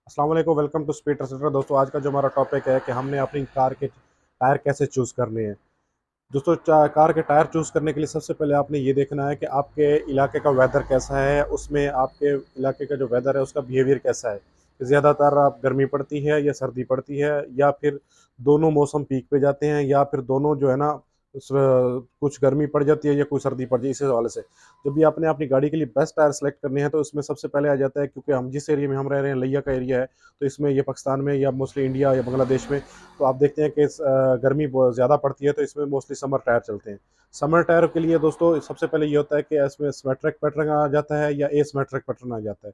अस्सलाम वालेकुम, welcome to speed translator. दोस्तों आज का जो हमारा टॉपिक है कि हमने अपनी कार के टायर कैसे चूज़ करने हैं। दोस्तों कार के टायर चूज़ करने के लिए सबसे पहले आपने ये देखना है कि आपके इलाके का वेदर कैसा है, उसमें आपके इलाके का जो वेदर है उसका बिहेवियर कैसा है। ज़्यादातर आप गर्मी पड़ती है या सर्दी पड़ती है, या फिर दोनों मौसम पीक पे जाते हैं, या फिर दोनों जो है ना कुछ गर्मी पड़ जाती है या कोई सर्दी पड़ जाती है। इस हवाले से जब भी आपने अपनी गाड़ी के लिए बेस्ट टायर सेलेक्ट करने हैं तो इसमें सबसे पहले आ जाता है, क्योंकि हम जिस एरिया में हम रह रहे हैं लिया का एरिया है, तो इसमें ये पाकिस्तान में या मोस्टली इंडिया या बांग्लादेश में तो आप देखते हैं कि गर्मी बहुत ज़्यादा पड़ती है, तो इसमें मोस्टली समर टायर चलते हैं। समर टायर के लिए दोस्तों सबसे पहले ये होता है कि इसमें स्मेट्रिक पैटर्न आ जाता है या एसिमेट्रिक पैटर्न आ जाता है।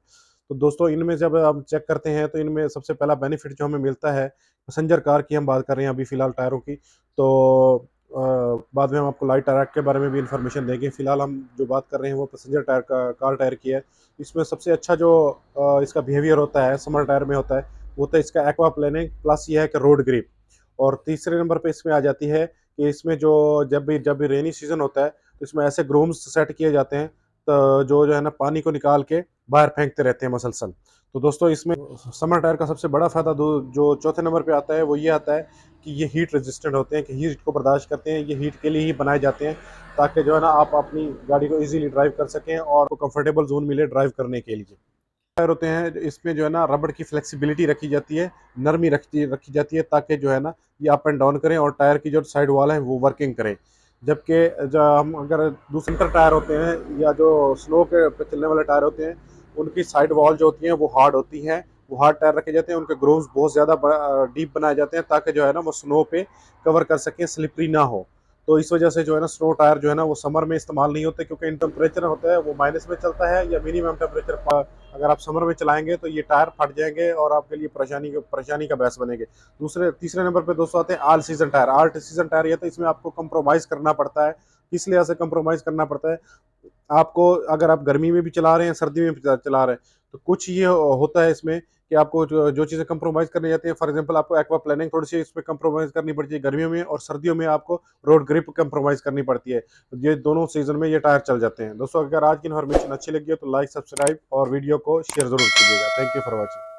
तो दोस्तों इनमें जब हम चेक करते हैं तो इनमें सबसे पहला बेनिफिट जो हमें मिलता है, पैसेंजर कार की हम बात कर रहे हैं अभी फ़िलहाल टायरों की, तो बाद में हम आपको लाइट टायर के बारे में भी इंफॉर्मेशन देंगे। फ़िलहाल हम जो बात कर रहे हैं वो पैसेंजर टायर का कार टायर की है। इसमें सबसे अच्छा जो इसका बिहेवियर होता है समर टायर में होता है, वो होता है इसका एक्वा प्लेनिंग, प्लस ये है कि रोड ग्रिप। और तीसरे नंबर पे इसमें आ जाती है कि इसमें जो जब भी रेनी सीजन होता है तो इसमें ऐसे ग्रूम्स सेट किए जाते हैं, तो जो है ना पानी को निकाल के बाहर फेंकते रहते हैं मसलसल। तो दोस्तों इसमें समर टायर का सबसे बड़ा फ़ायदा जो चौथे नंबर पे आता है वो ये आता है कि ये हीट रेजिस्टेंट होते हैं, कि हीट को बर्दाश्त करते हैं। ये हीट के लिए ही बनाए जाते हैं ताकि जो है ना आप अपनी गाड़ी को इजीली ड्राइव कर सकें और कंफर्टेबल जोन मिले ड्राइव करने के लिए। टायर होते हैं इसमें जो है ना रबड़ की फ्लेक्सिबिलिटी रखी जाती है, नरमी रखी जाती है, ताकि जो है ना ये अप एंड डाउन करें और टायर की जो साइड वॉल है वो वर्किंग करें। जबकि जो हम अगर दूसरे टायर होते हैं या जो स्नो के पे चलने वाले टायर होते हैं, उनकी साइड वॉल जो होती हैं वो हार्ड होती हैं। वो हार्ड टायर रखे जाते हैं, उनके ग्रूव्स बहुत ज़्यादा डीप बनाए जाते हैं ताकि जो है ना वो स्नो पे कवर कर सकें, स्लिपरी ना हो। तो इस वजह से जो है ना स्नो टायर जो है ना वो समर में इस्तेमाल नहीं होते, क्योंकि इन टेम्परेचर होता है वो माइनस में चलता है या मिनिमम टेम्परेचर। अगर आप समर में चलाएंगे तो ये टायर फट जाएंगे और आपके लिए परेशानी का बायस बनेंगे। तीसरे नंबर पे दोस्तों आते हैं all season tyre. All season tyre ये तो इसमें आपको कंप्रोमाइज़ करना पड़ता है। किस लिहाज से कंप्रोमाइज़ करना पड़ता है आपको, अगर आप गर्मी में भी चला रहे हैं सर्दी में भी चला रहे हैं, तो कुछ ये होता है इसमें कि आपको जो चीज़ें कंप्रोमाइज़ करनी जाती है, फॉर एग्जांपल आपको एक्वा प्लानिंग थोड़ी सी इसमें कंप्रोमाइज़ करनी पड़ती है गर्मियों में, और सर्दियों में आपको रोड ग्रिप कंप्रोमाइज़ करनी पड़ती है। ये दोनों सीजन में ये टायर चल जाते हैं। दोस्तों अगर आज की इन्फॉर्मेशन अच्छी लगी हो तो लाइक, सब्सक्राइब और वीडियो को शेयर ज़रूर कीजिएगा। Thank you for watching.